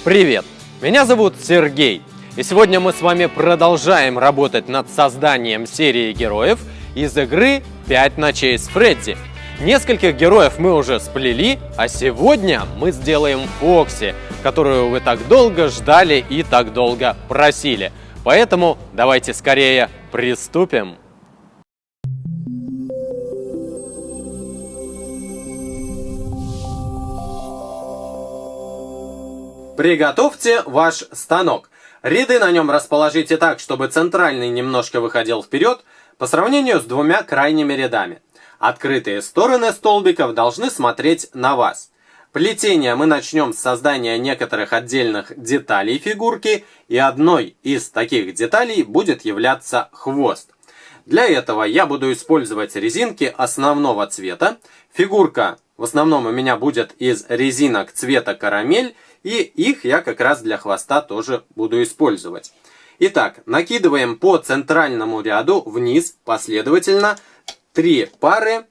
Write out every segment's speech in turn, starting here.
Привет! Меня зовут Сергей, и сегодня мы с вами продолжаем работать над созданием серии героев из игры «5 ночей с Фредди». Нескольких героев мы уже сплели, а сегодня мы сделаем Фокси, которую вы так долго ждали и так долго просили. Поэтому давайте скорее приступим. Приготовьте ваш станок. Ряды на нем расположите так, чтобы центральный немножко выходил вперед по сравнению с двумя крайними рядами. Открытые стороны столбиков должны смотреть на вас. Плетение мы начнем с создания некоторых отдельных деталей фигурки, и одной из таких деталей будет являться хвост. Для этого я буду использовать резинки основного цвета. Фигурка в основном у меня будет из резинок цвета карамель, и их я как раз для хвоста тоже буду использовать. Итак, накидываем по центральному ряду вниз последовательно 3 пары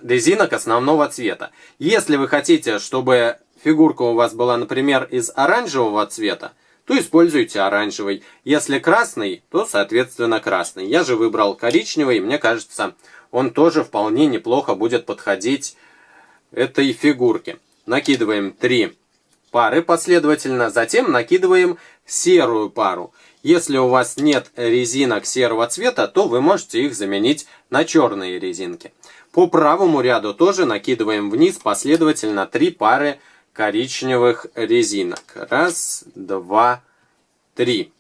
резинок основного цвета. Если вы хотите, чтобы фигурка у вас была, например, из оранжевого цвета, то используйте оранжевый. Если красный, то, соответственно, красный. Я же выбрал коричневый, мне кажется, он тоже вполне неплохо будет подходить этой фигурке. Накидываем 3 пары последовательно, затем накидываем серую пару. Если у вас нет резинок серого цвета, то вы можете их заменить на черные резинки. По правому ряду тоже накидываем вниз последовательно 3 пары коричневых резинок. 1, 2, 3.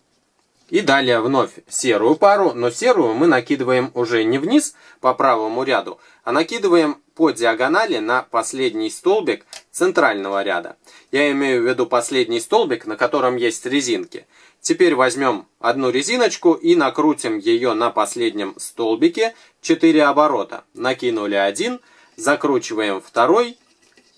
И далее вновь серую пару, но серую мы накидываем уже не вниз по правому ряду, а накидываем по диагонали на последний столбик центрального ряда. Я имею в виду последний столбик, на котором есть резинки. Теперь возьмем одну резиночку и накрутим ее на последнем столбике 4 оборота. Накинули 1, закручиваем 2,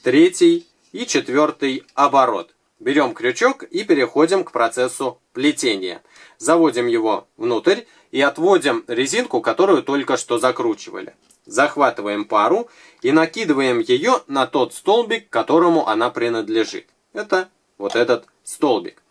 3 и 4 оборот. Берем крючок и переходим к процессу плетения. Заводим его внутрь и отводим резинку, которую только что закручивали. Захватываем пару и накидываем ее на тот столбик, которому она принадлежит. Это вот этот столбик.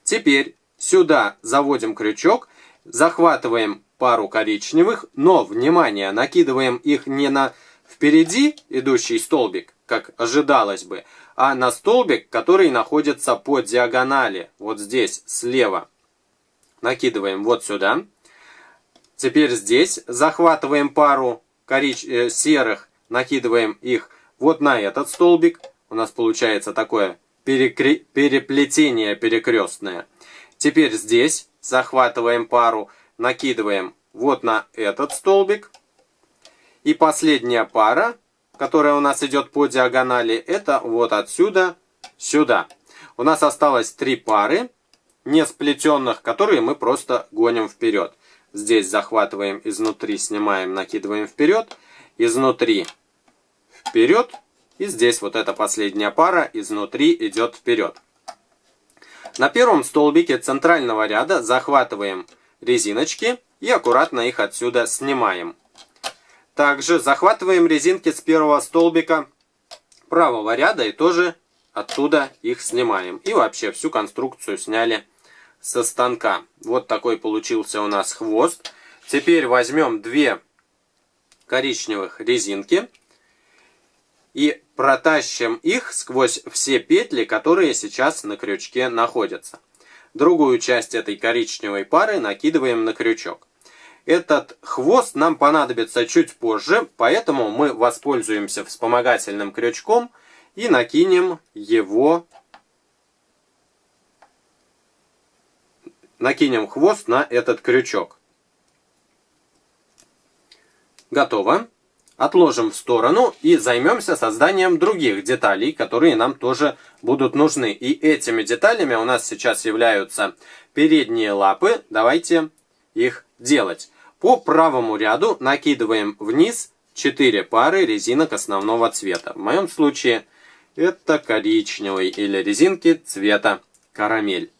Теперь сюда заводим крючок, захватываем пару коричневых, но, внимание, накидываем их не на впереди идущий столбик, как ожидалось бы, а на столбик, который находится по диагонали, вот здесь, слева. Накидываем вот сюда. Теперь здесь захватываем пару серых, накидываем их вот на этот столбик. У нас получается такое переплетение перекрестное. Теперь здесь захватываем пару, накидываем вот на этот столбик. И последняя пара, которая у нас идет по диагонали, это вот отсюда сюда. У нас осталось 3 пары не сплетенных, которые мы просто гоним вперед. Здесь захватываем изнутри, снимаем, накидываем вперед, изнутри вперед, и здесь вот эта последняя пара изнутри идет вперед. На первом столбике центрального ряда захватываем резиночки и аккуратно их отсюда снимаем. Также захватываем резинки с первого столбика правого ряда и тоже оттуда их снимаем. И вообще всю конструкцию сняли со станка. Вот такой получился у нас хвост. Теперь возьмем 2 коричневых резинки и протащим их сквозь все петли, которые сейчас на крючке находятся. Другую часть этой коричневой пары накидываем на крючок. Этот хвост нам понадобится чуть позже, поэтому мы воспользуемся вспомогательным крючком и накинем хвост на этот крючок. Готово. Отложим в сторону и займемся созданием других деталей, которые нам тоже будут нужны. И этими деталями у нас сейчас являются передние лапы. Давайте их делать. По правому ряду накидываем вниз 4 пары резинок основного цвета. В моем случае это коричневый или резинки цвета карамель.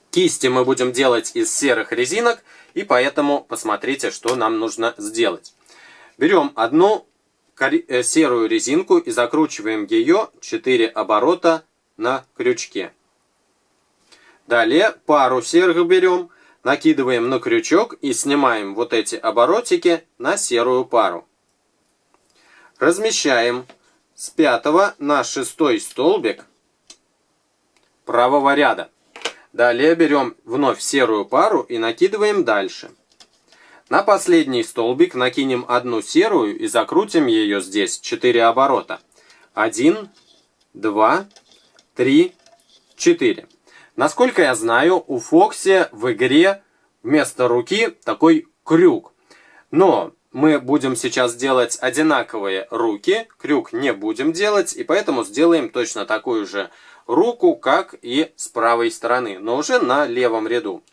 Кисти мы будем делать из серых резинок, и поэтому посмотрите, что нам нужно сделать. Берем одну серую резинку и закручиваем ее 4 оборота на крючке. Далее пару серых берем, накидываем на крючок и снимаем вот эти оборотики на серую пару. Размещаем с 5 на 6 столбик правого ряда. Далее берем вновь серую пару и накидываем дальше. На последний столбик накинем одну серую и закрутим ее здесь 4 оборота. 1, 2, 3, 4. Насколько я знаю, у Фокси в игре вместо руки такой крюк. Но мы будем сейчас делать одинаковые руки, крюк не будем делать, и поэтому сделаем точно такую же руку, как и с правой стороны, но уже на левом ряду.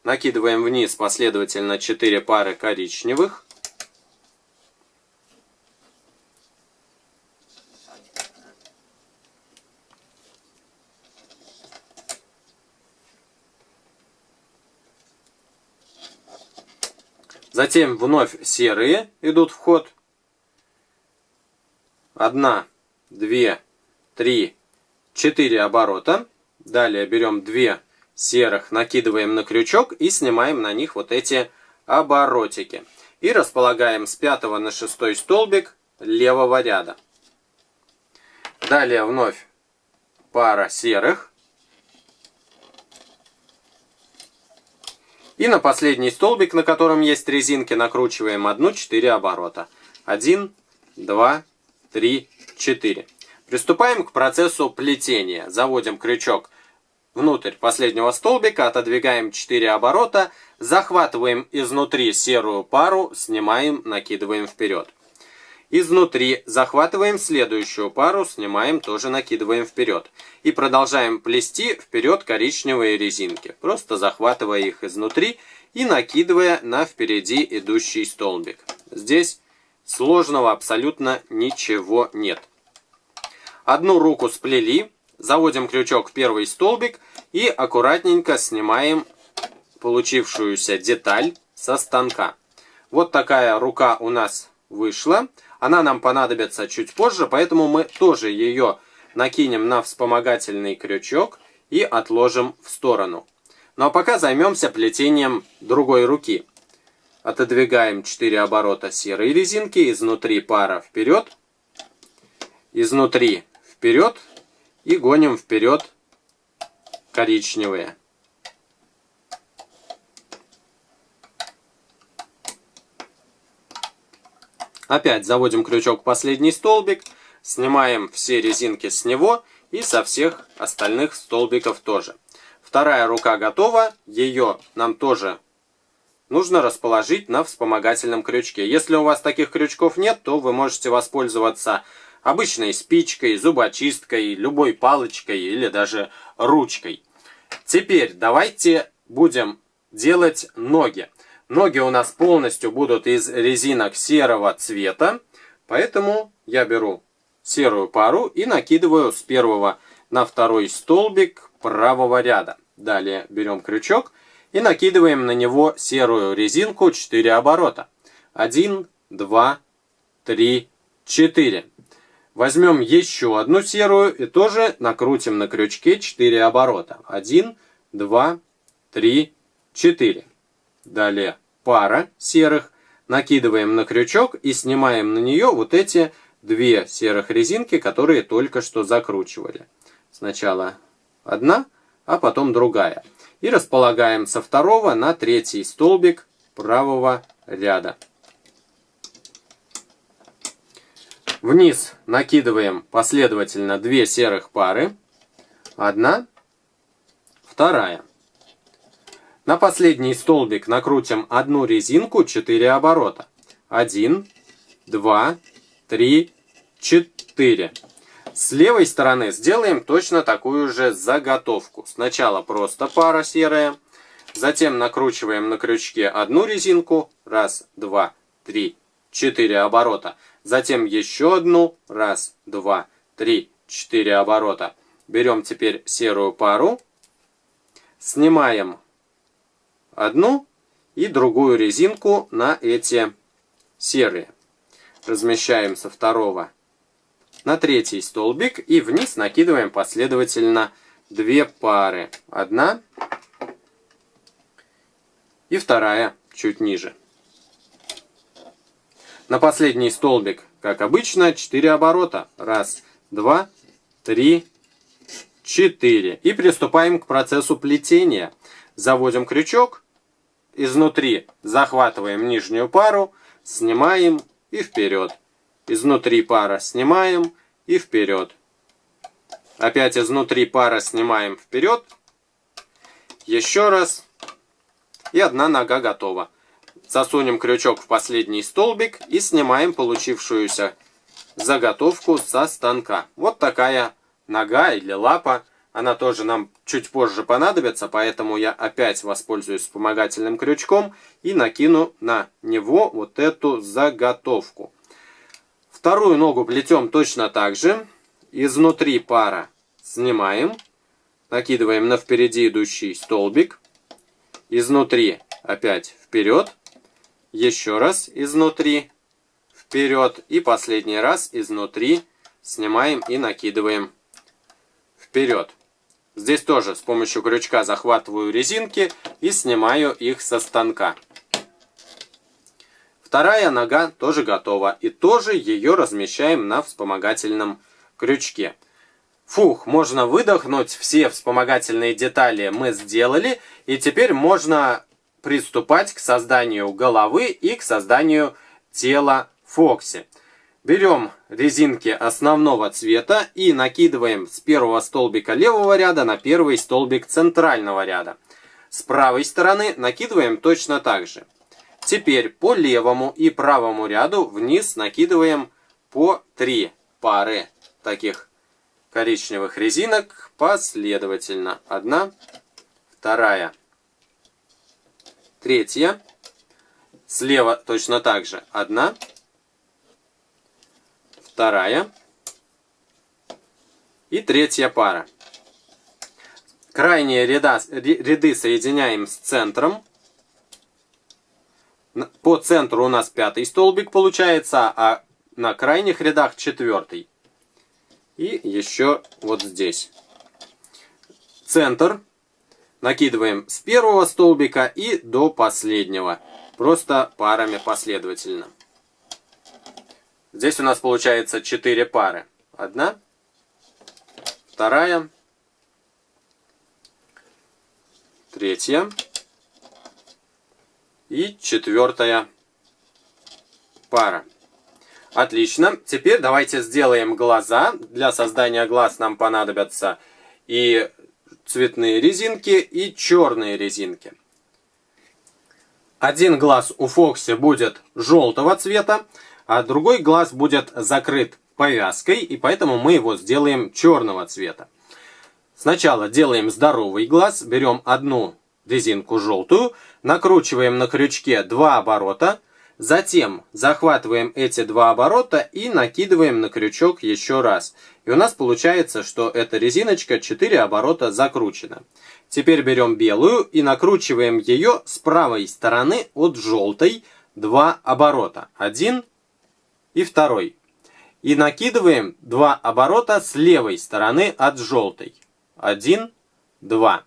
Накидываем вниз последовательно 4 пары коричневых. Затем вновь серые идут в ход. 1, 2, 3, 4 оборота. Далее берем 2 серых, накидываем на крючок и снимаем на них вот эти оборотики. И располагаем с 5 на 6 столбик левого ряда. Далее вновь пара серых. И на последний столбик, на котором есть резинки, накручиваем 1-4 оборота. 1, 2, 3, 4. Приступаем к процессу плетения. Заводим крючок внутрь последнего столбика, отодвигаем 4 оборота, захватываем изнутри серую пару, снимаем, накидываем вперед. Изнутри захватываем следующую пару, снимаем, тоже накидываем вперед. И продолжаем плести вперед коричневые резинки, просто захватывая их изнутри и накидывая на впереди идущий столбик. Здесь сложного абсолютно ничего нет. Одну руку сплели, заводим крючок в первый столбик и аккуратненько снимаем получившуюся деталь со станка. Вот такая рука у нас вышла. Она нам понадобится чуть позже, поэтому мы тоже ее накинем на вспомогательный крючок и отложим в сторону. Ну а пока займемся плетением другой руки. Отодвигаем 4 оборота серой резинки, изнутри пара вперед, изнутри вперед и гоним вперед коричневые. Опять заводим крючок в последний столбик, снимаем все резинки с него и со всех остальных столбиков тоже. Вторая рука готова, ее нам тоже нужно расположить на вспомогательном крючке. Если у вас таких крючков нет, то вы можете воспользоваться обычной спичкой, зубочисткой, любой палочкой или даже ручкой. Теперь давайте будем делать ноги. Ноги у нас полностью будут из резинок серого цвета, поэтому я беру серую пару и накидываю с 1 на 2 столбик правого ряда. Далее берем крючок и накидываем на него серую резинку 4 оборота. 1, 2, 3, 4. Возьмем еще одну серую и тоже накрутим на крючке 4 оборота. 1, 2, 3, 4. Далее пара серых. Накидываем на крючок и снимаем на нее вот эти 2 серых резинки, которые только что закручивали. Сначала одна, а потом другая. И располагаем со 2 на 3 столбик правого ряда. Вниз накидываем последовательно 2 серых пары. 1, 2. На последний столбик накрутим одну резинку 4 оборота. 1, 2, 3, 4. С левой стороны сделаем точно такую же заготовку. Сначала просто пара серая, затем накручиваем на крючке одну резинку. 1, 2, 3, 4 оборота. Затем еще одну. 1, 2, 3, 4 оборота. Берем теперь серую пару, снимаем одну и другую резинку на эти серые. размещаем со второго на третий столбик и вниз накидываем последовательно две пары. Одна и вторая чуть ниже. На последний столбик, как обычно, 4 оборота. Раз, два, три, 4. И приступаем к процессу плетения. Заводим крючок, изнутри захватываем нижнюю пару, снимаем и вперед. Изнутри пара снимаем и вперед. Опять изнутри пара снимаем вперед. Еще раз. И одна нога готова. Засунем крючок в последний столбик и снимаем получившуюся заготовку со станка. Вот такая нога или лапа. Она тоже нам чуть позже понадобится, поэтому я опять воспользуюсь вспомогательным крючком и накину на него вот эту заготовку. Вторую ногу плетем точно так же. Изнутри пара снимаем. Накидываем на впереди идущий столбик. Изнутри опять вперед. Еще раз изнутри вперед. И последний раз изнутри снимаем и накидываем вперед. Здесь тоже с помощью крючка захватываю резинки и снимаю их со станка. Вторая нога тоже готова. И тоже ее размещаем на вспомогательном крючке. Фух, можно выдохнуть. Все вспомогательные детали мы сделали. И теперь можно приступать к созданию головы и к созданию тела Фокси. Берем резинки основного цвета и накидываем с первого столбика левого ряда на первый столбик центрального ряда. С правой стороны накидываем точно так же. Теперь по левому и правому ряду вниз накидываем по 3 пары таких коричневых резинок последовательно. Одна, вторая, третья. Слева точно так же. Одна, вторая и третья пара. Крайние ряды соединяем с центром. По центру у нас 5-й столбик получается, а на крайних рядах 4-й. И еще вот здесь. Центр накидываем с первого столбика и до последнего. Просто парами последовательно. Здесь у нас получается 4 пары. Одна, вторая, третья и 4-я пара. Отлично. Теперь давайте сделаем глаза. Для создания глаз нам понадобятся и цветные резинки, и черные резинки. Один глаз у Фокси будет желтого цвета, а другой глаз будет закрыт повязкой, и поэтому мы его сделаем черного цвета. Сначала делаем здоровый глаз, берем одну резинку желтую, накручиваем на крючке 2 оборота, затем захватываем эти 2 оборота и накидываем на крючок еще раз. И у нас получается, что эта резиночка 4 оборота закручена. Теперь берем белую и накручиваем ее с правой стороны от желтой 2 оборота. Один и второй. И накидываем 2 оборота с левой стороны от желтой. 1, 2.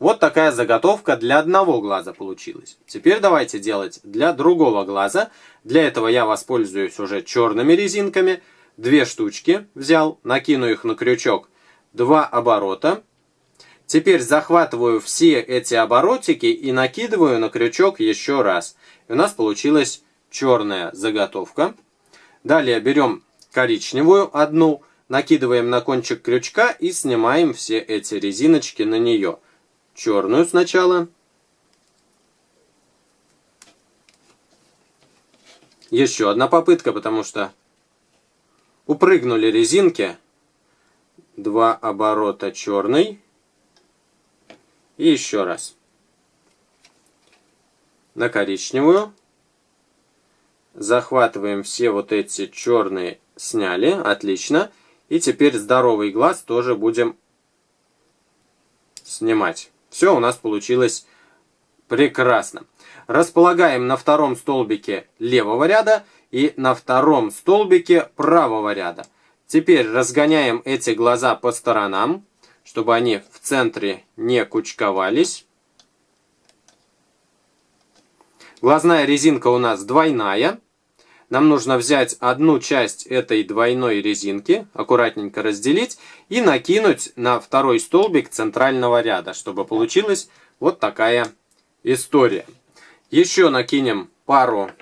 Вот такая заготовка для одного глаза получилась. Теперь давайте делать для другого глаза. Для этого я воспользуюсь уже черными резинками. 2 штучки взял, накину их на крючок 2 оборота. Теперь захватываю все эти оборотики и накидываю на крючок еще раз. И у нас получилась черная заготовка. Далее берем коричневую одну, накидываем на кончик крючка и снимаем все эти резиночки на нее. Черную сначала. Еще одна попытка, потому что упрыгнули резинки. 2 оборота черный. И еще раз. На коричневую. Захватываем все вот эти черные, сняли. Отлично. И теперь здоровый глаз тоже будем снимать. Все у нас получилось прекрасно. Располагаем на втором столбике левого ряда и на втором столбике правого ряда. Теперь разгоняем эти глаза по сторонам, чтобы они в центре не кучковались. Глазная резинка у нас двойная. Нам нужно взять одну часть этой двойной резинки, аккуратненько разделить и накинуть на второй столбик центрального ряда, чтобы получилась вот такая история. Еще накинем пару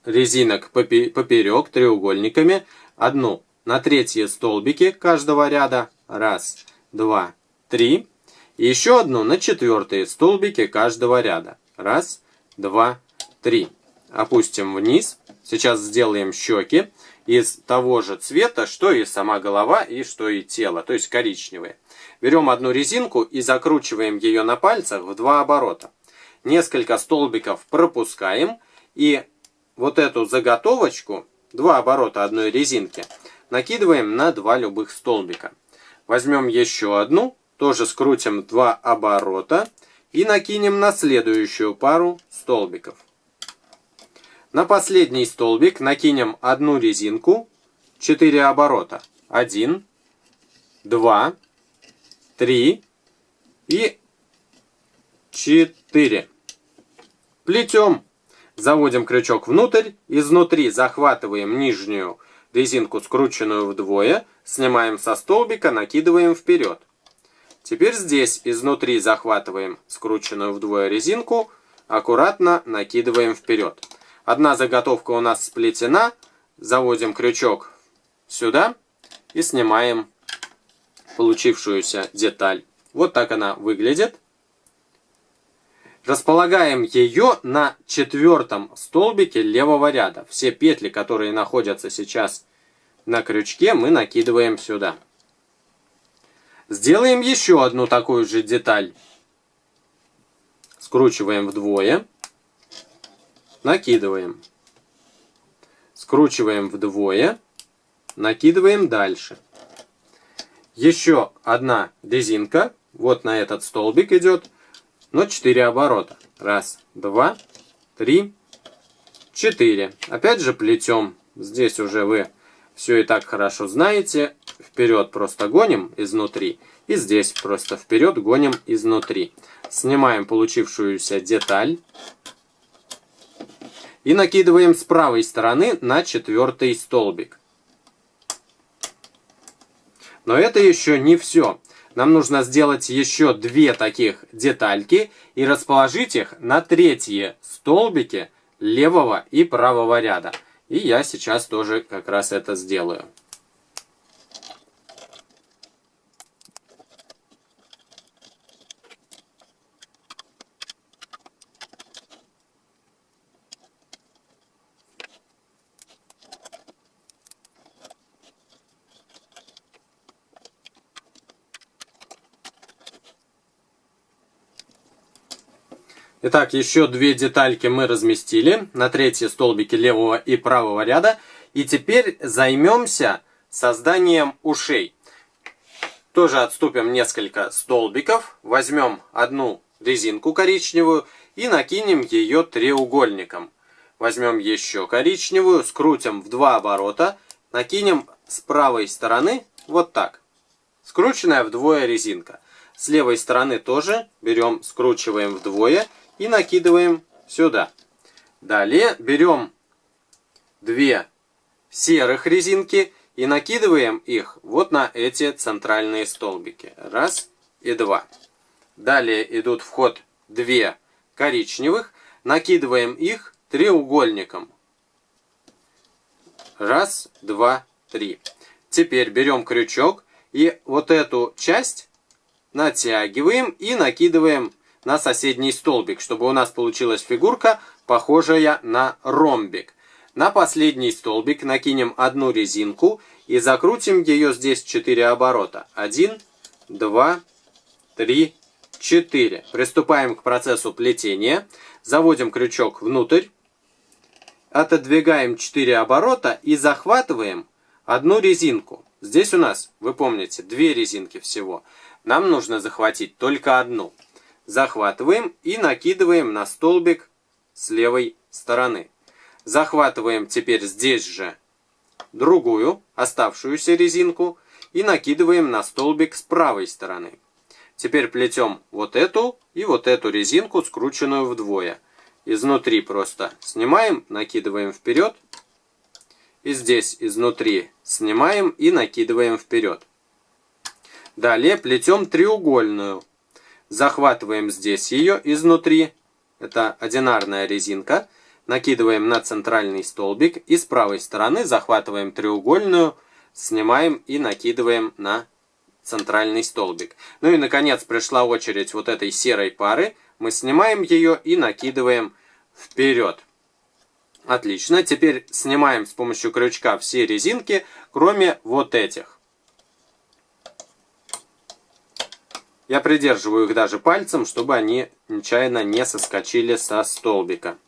резинок поперек треугольниками. Одну на третьи столбики каждого ряда. Раз, два, три. И еще одну на четвертые столбики каждого ряда. Раз, два, три. Опустим вниз. Сейчас сделаем щеки из того же цвета, что и сама голова, и что и тело, то есть коричневые. Берем одну резинку и закручиваем ее на пальцах в 2 оборота. Несколько столбиков пропускаем и вот эту заготовочку, 2 оборота одной резинки, накидываем на 2 любых столбика. Возьмем еще одну, тоже скрутим 2 оборота и накинем на следующую пару столбиков. На последний столбик накинем одну резинку, 4 оборота. 1, 2, 3 и 4. Плетем. Заводим крючок внутрь, изнутри захватываем нижнюю резинку, скрученную вдвое, снимаем со столбика, накидываем вперед. Теперь здесь изнутри захватываем скрученную вдвое резинку, аккуратно накидываем вперед. Одна заготовка у нас сплетена, заводим крючок сюда и снимаем получившуюся деталь. Вот так она выглядит. Располагаем ее на 4-м столбике левого ряда. Все петли, которые находятся сейчас на крючке, мы накидываем сюда. Сделаем еще одну такую же деталь. Скручиваем вдвое. Накидываем. Скручиваем вдвое. Накидываем дальше. Еще одна резинка. Вот на этот столбик идет. Но 4 оборота. Раз, два, три, 4. Опять же плетем. Здесь уже вы все и так хорошо знаете. Вперед просто гоним изнутри. И здесь просто вперед гоним изнутри. Снимаем получившуюся деталь. И накидываем с правой стороны на 4-й столбик. Но это еще не все. Нам нужно сделать еще 2 таких детальки и расположить их на 3-е столбики левого и правого ряда. И я сейчас тоже как раз это сделаю. Итак, еще 2 детальки мы разместили на 3-е столбики левого и правого ряда. И теперь займемся созданием ушей. Тоже отступим несколько столбиков. Возьмем одну резинку коричневую и накинем ее треугольником. Возьмем еще коричневую, скрутим в 2 оборота. Накинем с правой стороны вот так. Скрученная вдвое резинка. С левой стороны тоже берем, скручиваем вдвое. И накидываем сюда. Далее берем 2 серых резинки и накидываем их вот на эти центральные столбики. Раз и 2. Далее идут в ход 2 коричневых. Накидываем их треугольником. Раз, два, 3. Теперь берем крючок и вот эту часть натягиваем и накидываем на соседний столбик, чтобы у нас получилась фигурка, похожая на ромбик. На последний столбик накинем одну резинку и закрутим ее здесь 4 оборота. 1, 2, 3, 4. Приступаем к процессу плетения. Заводим крючок внутрь. Отодвигаем 4 оборота и захватываем одну резинку. Здесь у нас, вы помните, 2 резинки всего. Нам нужно захватить только одну. Захватываем и накидываем на столбик с левой стороны. Захватываем теперь здесь же другую, оставшуюся резинку и накидываем на столбик с правой стороны. Теперь плетем вот эту и вот эту резинку, скрученную вдвое. Изнутри просто снимаем, накидываем вперед. И здесь изнутри снимаем и накидываем вперед. Далее плетем треугольную. Захватываем здесь ее изнутри. Это одинарная резинка. Накидываем на центральный столбик. И с правой стороны захватываем треугольную, снимаем и накидываем на центральный столбик. Ну и наконец пришла очередь вот этой серой пары. Мы снимаем ее и накидываем вперед. Отлично. Теперь снимаем с помощью крючка все резинки, кроме вот этих. Я придерживаю их даже пальцем, чтобы они нечаянно не соскочили со столбика.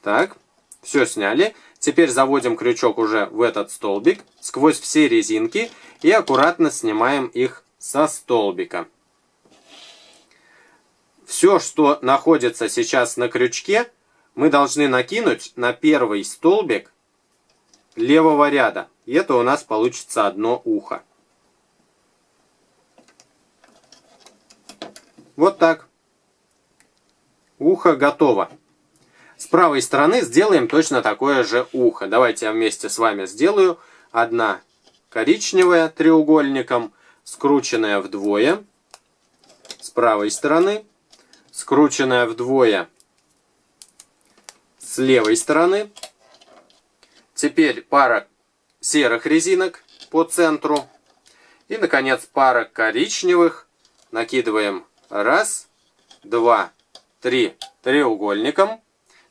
Так, все сняли. Теперь заводим крючок уже в этот столбик сквозь все резинки и аккуратно снимаем их со столбика. Все, что находится сейчас на крючке, мы должны накинуть на первый столбик левого ряда. И это у нас получится одно ухо. Вот так. Ухо готово. С правой стороны сделаем точно такое же ухо. Давайте я вместе с вами сделаю. Одна коричневая треугольником, скрученная вдвое. С правой стороны. Скрученная вдвое с левой стороны. Теперь пара серых резинок по центру. И, наконец, пара коричневых. Накидываем 1, 2, 3 треугольником.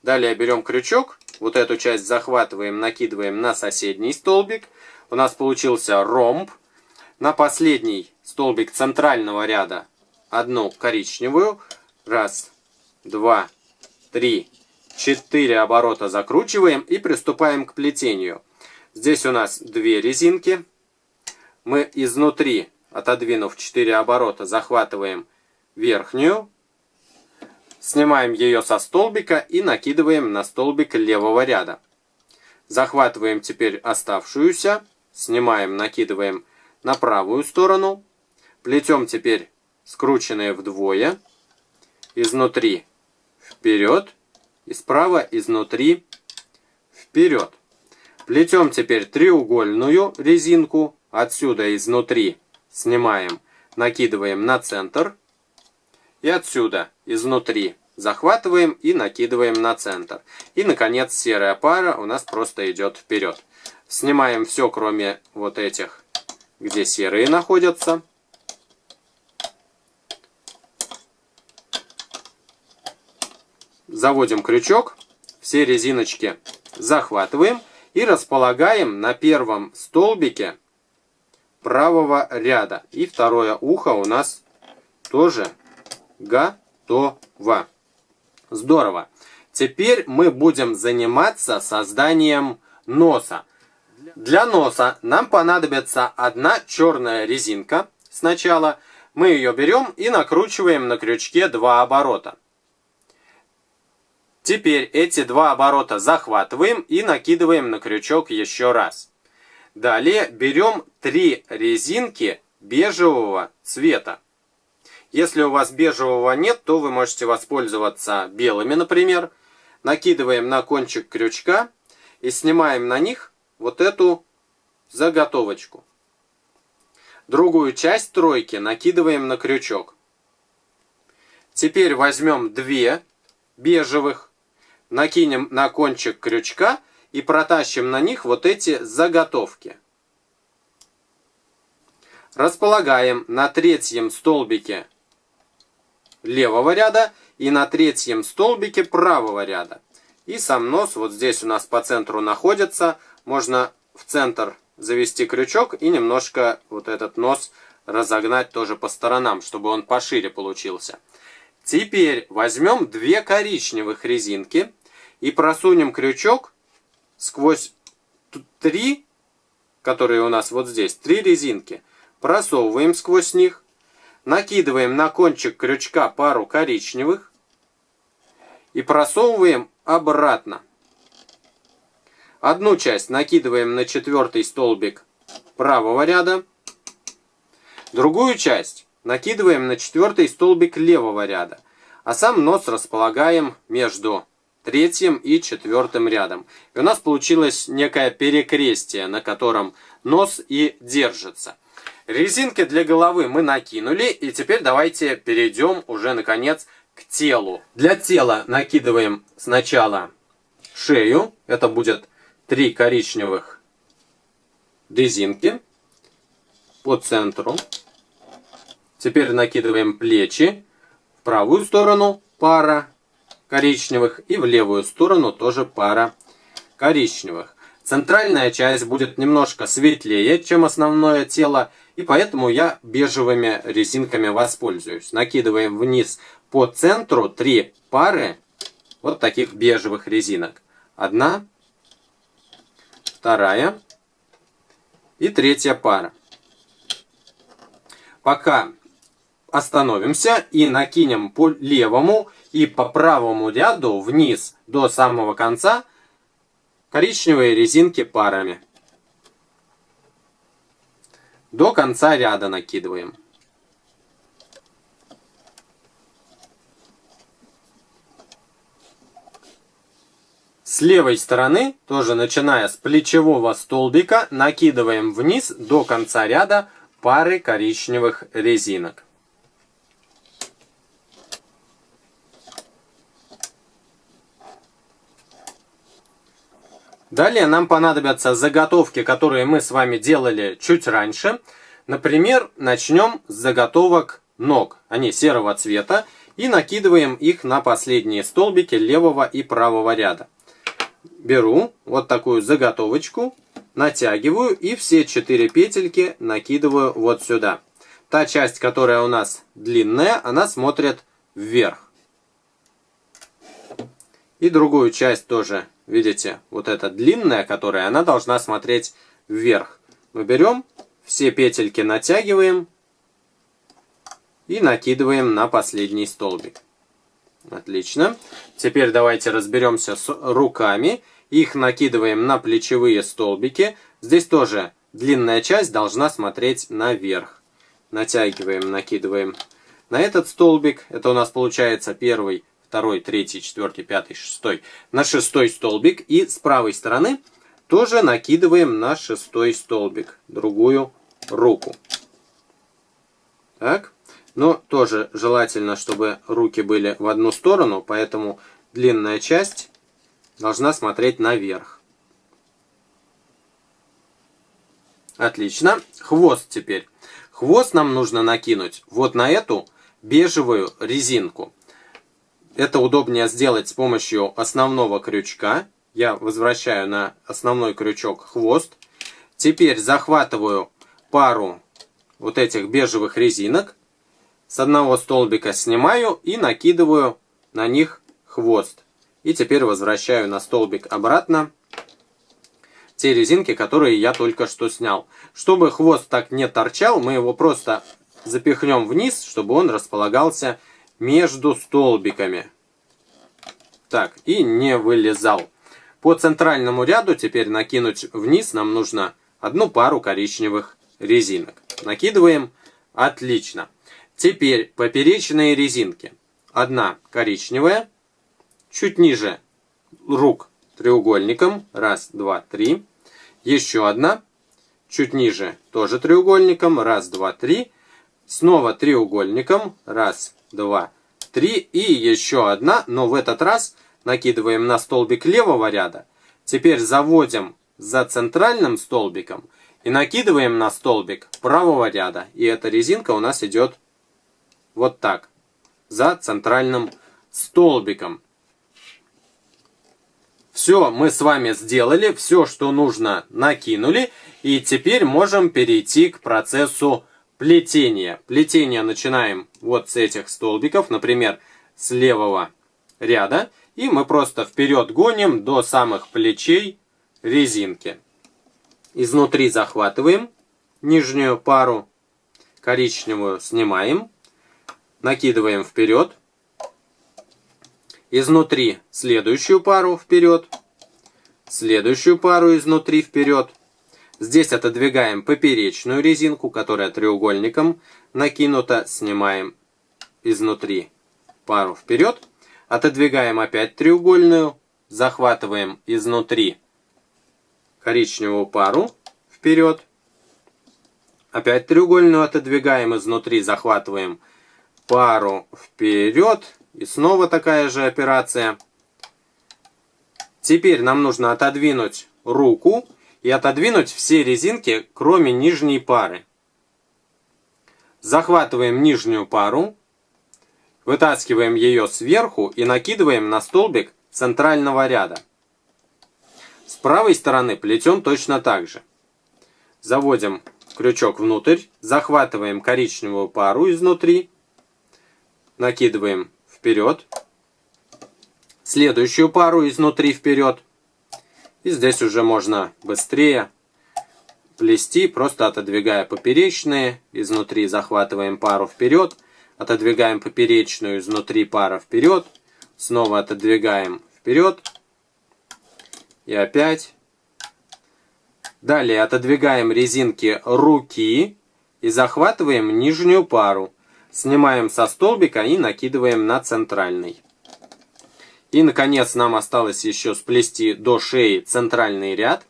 Далее берем крючок. Вот эту часть захватываем, накидываем на соседний столбик. У нас получился ромб. На последний столбик центрального ряда одну коричневую. 1, 2, 3, 4 оборота закручиваем и приступаем к плетению. Здесь у нас 2 резинки. Мы изнутри, отодвинув 4 оборота, захватываем верхнюю. Снимаем ее со столбика и накидываем на столбик левого ряда. Захватываем теперь оставшуюся. Снимаем, накидываем на правую сторону. Плетем теперь скрученные вдвое. Изнутри вперед. И справа изнутри вперед. Плетем теперь треугольную резинку. Отсюда изнутри снимаем, накидываем на центр. И отсюда изнутри захватываем и накидываем на центр. И, наконец, серая пара у нас просто идет вперед. Снимаем все, кроме вот этих, где серые находятся. Заводим крючок, все резиночки захватываем и располагаем на первом столбике правого ряда. И второе ухо у нас тоже готово. Здорово. Теперь мы будем заниматься созданием носа. Для носа нам понадобится одна черная резинка. Сначала мы ее берем и накручиваем на крючке 2 оборота. Теперь эти 2 оборота захватываем и накидываем на крючок еще раз. Далее берем 3 резинки бежевого цвета. Если у вас бежевого нет, то вы можете воспользоваться белыми, например. Накидываем на кончик крючка и снимаем на них вот эту заготовочку. Другую часть тройки накидываем на крючок. Теперь возьмем 2 бежевых. Накинем на кончик крючка и протащим на них вот эти заготовки. Располагаем на 3-м столбике левого ряда и на 3-м столбике правого ряда. И сам нос вот здесь у нас по центру находится. Можно в центр завести крючок и немножко вот этот нос разогнать тоже по сторонам, чтобы он пошире получился. Теперь возьмем 2 коричневых резинки и просунем крючок сквозь 3, которые у нас вот здесь, 3 резинки. Просовываем сквозь них, накидываем на кончик крючка пару коричневых и просовываем обратно. Одну часть накидываем на 4-й столбик правого ряда. Другую часть накидываем на 4-й столбик левого ряда. А сам нос располагаем между 3-м и 4-м рядом. И у нас получилось некое перекрестие, на котором нос и держится. Резинки для головы мы накинули. И теперь давайте перейдем уже наконец к телу. Для тела накидываем сначала шею. Это будет 3 коричневых резинки по центру. Теперь накидываем плечи. В правую сторону пара коричневых и в левую сторону тоже пара коричневых. Центральная часть будет немножко светлее, чем основное тело, и поэтому я бежевыми резинками воспользуюсь. Накидываем вниз по центру 3 пары вот таких бежевых резинок. 1, 2 и 3 пара. Пока остановимся и накинем по левому и по правому ряду вниз до самого конца коричневые резинки парами. До конца ряда накидываем. С левой стороны, тоже начиная с плечевого столбика, накидываем вниз до конца ряда пары коричневых резинок. Далее нам понадобятся заготовки, которые мы с вами делали чуть раньше. Например, начнем с заготовок ног. Они серого цвета. И накидываем их на последние столбики левого и правого ряда. Беру вот такую заготовочку, натягиваю и все 4 петельки накидываю вот сюда. Та часть, которая у нас длинная, она смотрит вверх. И другую часть тоже, видите, вот эта длинная, которая, она должна смотреть вверх. Мы берем, все петельки натягиваем и накидываем на последний столбик. Отлично. Теперь давайте разберемся с руками. Их накидываем на плечевые столбики. Здесь тоже длинная часть должна смотреть наверх. Натягиваем, накидываем на этот столбик. Это у нас получается 1, 2, 3, 4, 5, 6. На 6 столбик. И с правой стороны тоже накидываем на 6 столбик. Другую руку. Так. Но тоже желательно, чтобы руки были в одну сторону, поэтому длинная часть должна смотреть наверх. Отлично. Хвост теперь. Хвост нам нужно накинуть вот на эту бежевую резинку. Это удобнее сделать с помощью основного крючка. Я возвращаю на основной крючок хвост. Теперь захватываю пару вот этих бежевых резинок. С одного столбика снимаю и накидываю на них хвост. И теперь возвращаю на столбик обратно те резинки, которые я только что снял. Чтобы хвост так не торчал, мы его просто запихнем вниз, чтобы он располагался между столбиками. Так, и не вылезал. По центральному ряду теперь накинуть вниз нам нужно одну пару коричневых резинок. Накидываем. Отлично. Теперь поперечные резинки. Одна коричневая, чуть ниже рук треугольником. 1, 2, 3. Еще одна, чуть ниже тоже треугольником. 1, 2, 3. Снова треугольником. 1, 2, 3. И еще одна, но в этот раз накидываем на столбик левого ряда. Теперь заводим за центральным столбиком и накидываем на столбик правого ряда. И эта резинка у нас идет вот так, за центральным столбиком. Все мы с вами сделали, все, что нужно, накинули. И теперь можем перейти к процессу плетения. Плетение начинаем вот с этих столбиков, например, с левого ряда. И мы просто вперед гоним до самых плечей резинки. Изнутри захватываем нижнюю пару, коричневую снимаем. Накидываем вперед Изнутри следующую пару вперед. Следующую пару изнутри вперед. Здесь отодвигаем поперечную резинку, которая треугольником накинута. Снимаем изнутри пару вперед. Отодвигаем опять треугольную. Захватываем изнутри коричневую пару вперед. Опять треугольную отодвигаем изнутри. Захватываем пару вперед. И снова такая же операция. Теперь нам нужно отодвинуть руку и отодвинуть все резинки, кроме нижней пары. Захватываем нижнюю пару, вытаскиваем ее сверху и накидываем на столбик центрального ряда. С правой стороны плетем точно так же. Заводим крючок внутрь, захватываем коричневую пару изнутри, накидываем вперед, следующую пару изнутри вперед. И здесь уже можно быстрее плести, просто отодвигая поперечные, изнутри захватываем пару вперед, отодвигаем поперечную, изнутри пара вперед, снова отодвигаем вперед и опять. Далее отодвигаем резинки руки и захватываем нижнюю пару, снимаем со столбика и накидываем на центральный. И, наконец, нам осталось еще сплести до шеи центральный ряд.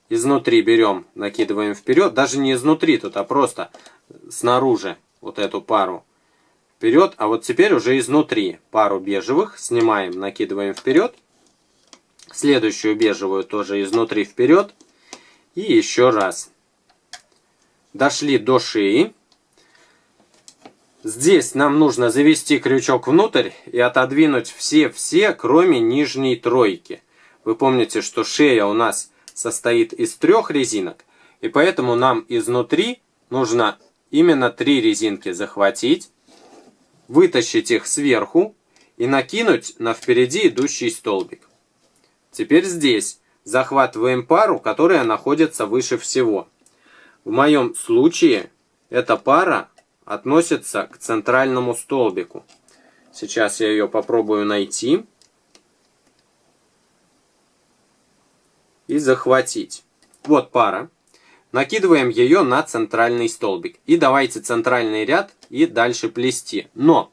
Изнутри берем, накидываем вперед. Даже не изнутри тут, а просто снаружи вот эту пару вперед. А вот теперь уже изнутри пару бежевых снимаем, накидываем вперед. Следующую бежевую тоже изнутри вперед. И еще раз. Дошли до шеи. Здесь нам нужно завести крючок внутрь и отодвинуть все, кроме нижней тройки. Вы помните, что шея у нас состоит из 3 резинок, и поэтому нам изнутри нужно именно 3 резинки захватить, вытащить их сверху и накинуть на впереди идущий столбик. Теперь здесь захватываем пару, которая находится выше всего. В моем случае эта пара относится к центральному столбику. Сейчас я ее попробую найти и захватить. Вот пара. Накидываем ее на центральный столбик. И давайте центральный ряд и дальше плести. Но,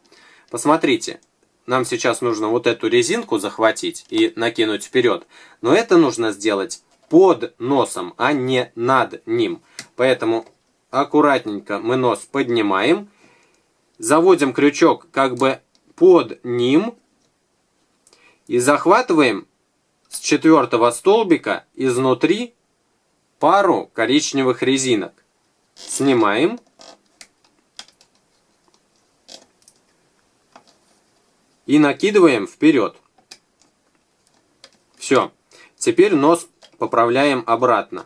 посмотрите, нам сейчас нужно вот эту резинку захватить и накинуть вперед. Но это нужно сделать под носом, а не над ним. Поэтому аккуратненько мы нос поднимаем, заводим крючок как бы под ним и захватываем с 4-го столбика изнутри пару коричневых резинок. Снимаем. И накидываем вперед. Все. Теперь нос поправляем обратно.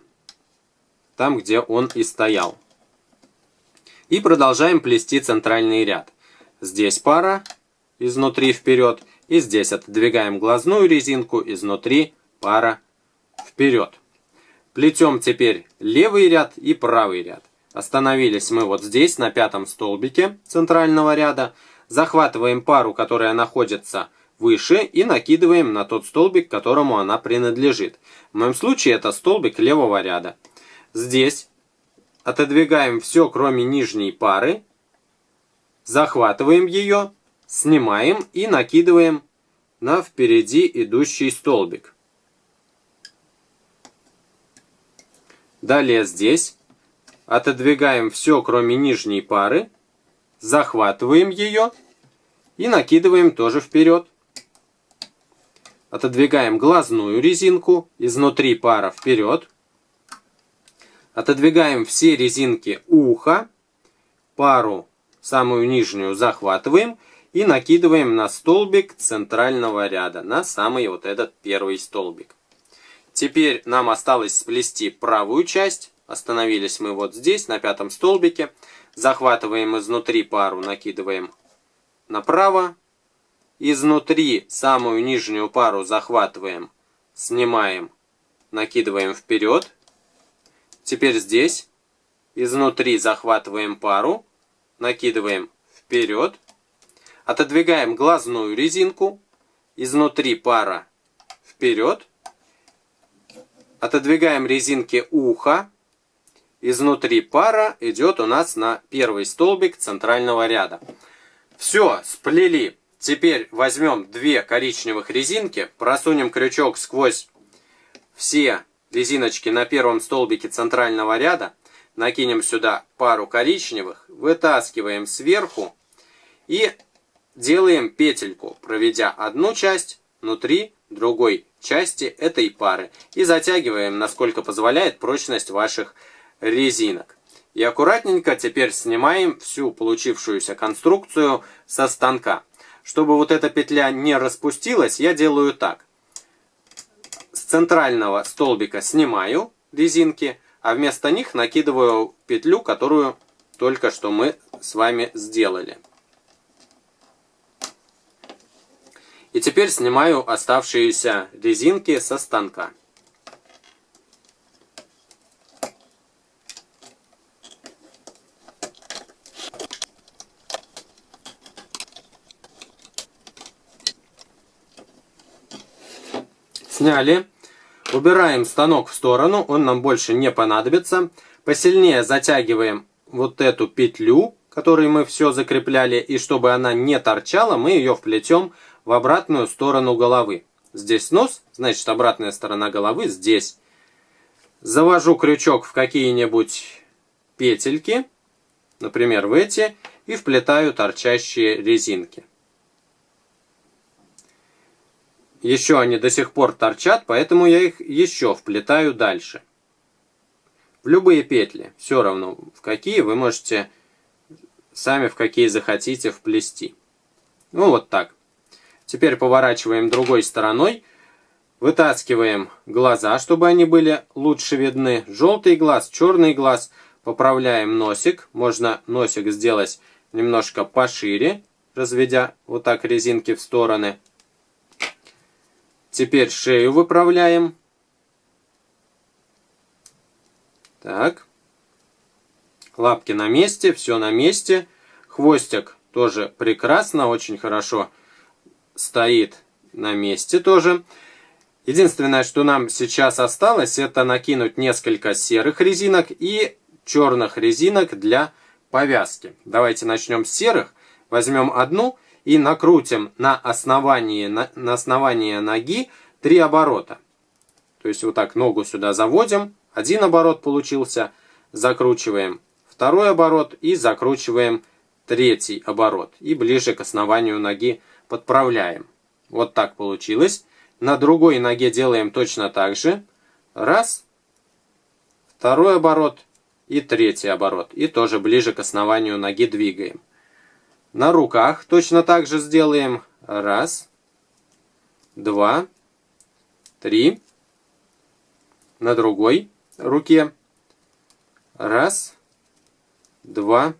Там, где он и стоял. И продолжаем плести центральный ряд. Здесь пара изнутри вперед. И здесь отодвигаем глазную резинку, изнутри пара вперед. Плетем теперь левый ряд и правый ряд. Остановились мы вот здесь, на 5-м столбике центрального ряда. Захватываем пару, которая находится выше, и накидываем на тот столбик, которому она принадлежит. В моем случае это столбик левого ряда. Здесь отодвигаем все, кроме нижней пары, захватываем ее, снимаем и накидываем на впереди идущий столбик. Далее здесь отодвигаем все, кроме нижней пары, захватываем ее и накидываем тоже вперед. Отодвигаем глазную резинку, изнутри пара вперед. Отодвигаем все резинки уха, пару, самую нижнюю, захватываем и накидываем на столбик центрального ряда, на самый вот этот первый столбик. Теперь нам осталось сплести правую часть. Остановились мы вот здесь, на 5-м столбике. Захватываем изнутри пару, накидываем направо. Изнутри самую нижнюю пару захватываем, снимаем, накидываем вперед. Теперь здесь изнутри захватываем пару, накидываем вперед. Отодвигаем глазную резинку. изнутри пара вперед. Отодвигаем резинки уха. Изнутри пара идет у нас на первый столбик центрального ряда. Все, сплели. Теперь возьмем 2 коричневых резинки, просунем крючок сквозь все резиночки на первом столбике центрального ряда, накинем сюда пару коричневых, вытаскиваем сверху и делаем петельку, проведя одну часть внутри другой части этой пары и затягиваем, насколько позволяет прочность ваших резинок. И аккуратненько теперь снимаем всю получившуюся конструкцию со станка. Чтобы вот эта петля не распустилась, я делаю так. С центрального столбика снимаю резинки, а вместо них накидываю петлю, которую только что мы с вами сделали. И теперь снимаю оставшиеся резинки со станка. Сняли. Убираем станок в сторону, он нам больше не понадобится. Посильнее затягиваем вот эту петлю, которой мы все закрепляли, и чтобы она не торчала, мы ее вплетем в обратную сторону головы. Здесь нос, значит обратная сторона головы здесь. Завожу крючок в какие-нибудь петельки, например в эти, и вплетаю торчащие резинки. Еще они до сих пор торчат, поэтому я их еще вплетаю дальше. В любые петли, все равно в какие, вы можете сами в какие захотите вплести. Ну вот так. Теперь поворачиваем другой стороной. Вытаскиваем глаза, чтобы они были лучше видны. Желтый глаз, черный глаз. Поправляем носик. Можно носик сделать немножко пошире, разведя вот так резинки в стороны. Теперь шею выправляем. Так. Лапки на месте, все на месте. Хвостик тоже прекрасно, очень хорошо стоит на месте тоже. Единственное, что нам сейчас осталось, это накинуть несколько серых резинок и черных резинок для повязки. Давайте начнем с серых. Возьмем одну и накрутим на основании ноги 3 оборота. То есть вот так ногу сюда заводим. 1 оборот получился. Закручиваем 2 оборот и закручиваем 3 оборот. И ближе к основанию ноги подправляем. Вот так получилось. На другой ноге делаем точно так же. 1, 2 оборот и 3 оборот. И тоже ближе к основанию ноги двигаем. На руках точно так же сделаем. 1, 2, 3. На другой руке. 1, 2,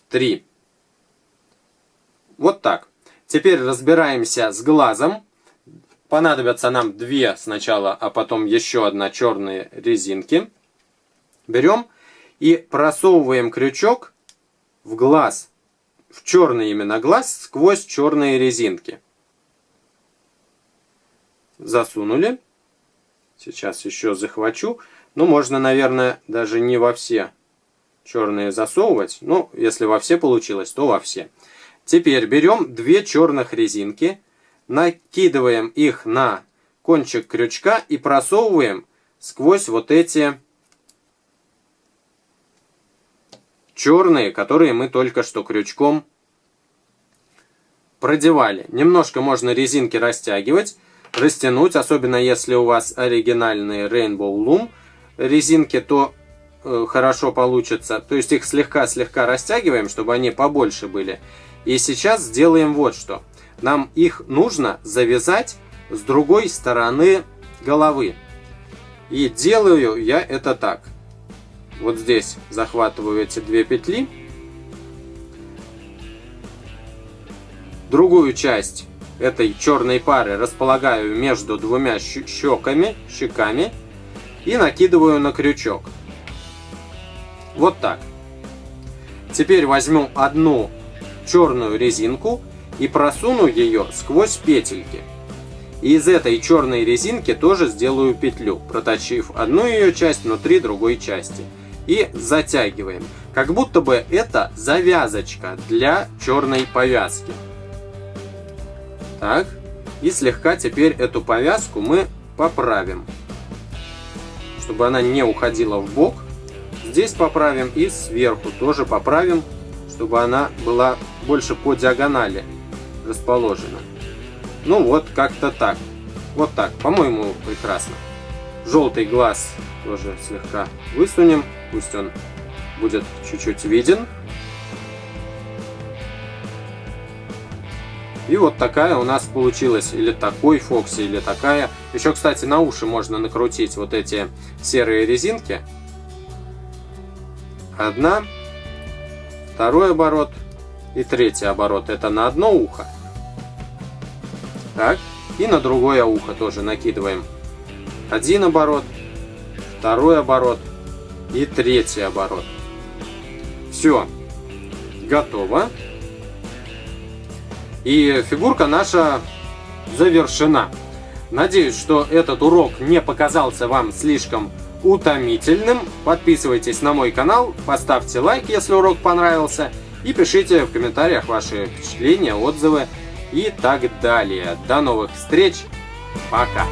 3. Вот так. Теперь разбираемся с глазом. Понадобятся нам 2 сначала, а потом еще 1 черные резинки. Берем и просовываем крючок в глаз. В черный именно глаз сквозь черные резинки. Засунули. Сейчас еще захвачу. Ну, можно, наверное, даже не во все черные засовывать. Ну, если во все получилось, то во все. Теперь берем 2 черных резинки. Накидываем их на кончик крючка и просовываем сквозь вот эти черные, которые мы только что крючком продевали. Немножко можно резинки растягивать, растянуть, особенно если у вас оригинальные Rainbow Loom резинки, то хорошо получится. То есть их слегка-слегка растягиваем, чтобы они побольше были. И сейчас сделаем вот что. Нам их нужно завязать с другой стороны головы. И делаю я это так. Вот здесь захватываю эти 2 петли. Другую часть этой черной пары располагаю между 2 щеками и накидываю на крючок. Вот так. Теперь возьму одну черную резинку и просуну ее сквозь петельки. И из этой черной резинки тоже сделаю петлю, проточив одну ее часть внутри другой части. И затягиваем, как будто бы это завязочка для черной повязки. Так, и слегка теперь эту повязку мы поправим, чтобы она не уходила в бок. Здесь поправим и сверху тоже поправим, чтобы она была больше по диагонали расположена. Ну вот как-то так. Вот так, по-моему, прекрасно. Желтый глаз тоже слегка высунем, пусть он будет чуть-чуть виден. И вот такая у нас получилась, или такой Фокси, или такая. Еще, кстати, на уши можно накрутить вот эти серые резинки. Одна, второй оборот и третий оборот. Это на одно ухо. Так, и на другое ухо тоже накидываем. Один оборот, второй оборот и третий оборот. Все, готово. И фигурка наша завершена. Надеюсь, что этот урок не показался вам слишком утомительным. Подписывайтесь на мой канал, поставьте лайк, если урок понравился, и пишите в комментариях ваши впечатления, отзывы и так далее. До новых встреч. Пока.